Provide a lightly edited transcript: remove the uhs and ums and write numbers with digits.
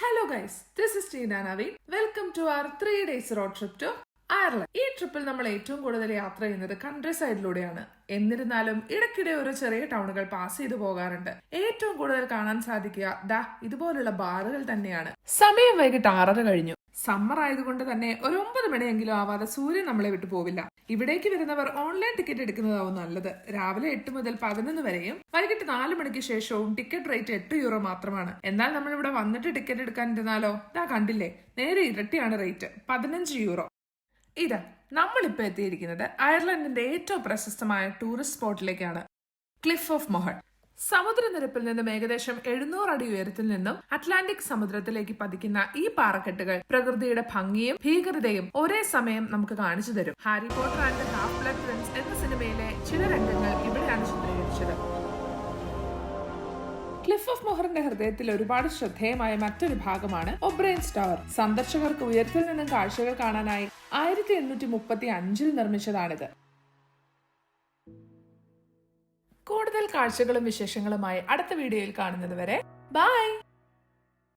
Hello guys, this is Tina Naveen. Welcome to our 3 days road trip to Ireland. ഈ ട്രിപ്പിൽ നമ്മൾ ഏറ്റവും കൂടുതൽ യാത്ര ചെയ്യുന്നത് കൺട്രി സൈഡിലൂടെയാണ്. എന്നിരുന്നാലും ഇടയ്ക്കിടെ ഒരു ചെറിയ ടൗണുകൾ പാസ് ചെയ്തു പോകാറുണ്ട്. ഏറ്റവും കൂടുതൽ കാണാൻ സാധിക്കുക ഇതുപോലുള്ള ബാറുകൾ തന്നെയാണ്. സമയം വൈകിട്ട് 6:30 കഴിഞ്ഞു. സമ്മർ ആയതുകൊണ്ട് തന്നെ ഒരു 9 മണിയെങ്കിലും ആവാതെ സൂര്യൻ നമ്മളെ വിട്ടു പോവില്ല. ഇവിടേക്ക് വരുന്നവർ ഓൺലൈൻ ടിക്കറ്റ് എടുക്കുന്നതാവും നല്ലത്. രാവിലെ 8 മുതൽ 11 വരെയും വൈകിട്ട് 4 മണിക്ക് ശേഷവും ടിക്കറ്റ് റേറ്റ് €8 മാത്രമാണ്. എന്നാൽ നമ്മൾ ഇവിടെ വന്നിട്ട് ടിക്കറ്റ് എടുക്കാനിരുന്നാലോ കണ്ടില്ലേ, നേരെ ഇരട്ടിയാണ് റേറ്റ്, €15. ഇത് നമ്മളിപ്പോ എത്തിയിരിക്കുന്നത് അയർലൻഡിന്റെ ഏറ്റവും പ്രശസ്തമായ ടൂറിസ്റ്റ് സ്പോട്ടിലേക്കാണ്, ക്ലിഫ് ഓഫ് മൊഹർ. സമുദ്രനിരപ്പിൽ നിന്നും ഏകദേശം 700 അടി ഉയരത്തിൽ നിന്നും അറ്റ്ലാന്റിക് സമുദ്രത്തിലേക്ക് പതിക്കുന്ന ഈ പാറക്കെട്ടുകൾ പ്രകൃതിയുടെ ഭംഗിയും ഭീകരതയും ഒരേ സമയം നമുക്ക് കാണിച്ചു തരും. Harry Potter and half blood Prince എന്ന സിനിമയിലെ ചില രംഗങ്ങൾ ഇവിടെയാണ് ചിത്രീകരിച്ചത്. ക്ലിഫ് ഓഫ് മൊഹറിന്റെ ഹൃദയത്തിൽ ഒരുപാട് ശ്രദ്ധേയമായ മറ്റൊരു ഭാഗമാണ് ഒബ്രെയിൻസ് ടവർ. സന്ദർശകർക്ക് ഉയരത്തിൽ നിന്നും കാഴ്ചകൾ കാണാനായി 1835 നിർമ്മിച്ചതാണിത്. കൂടുതൽ കാഴ്ചകളും വിശേഷങ്ങളുമായി അടുത്ത വീഡിയോയിൽ കാണുന്നത് വരെ ബൈ.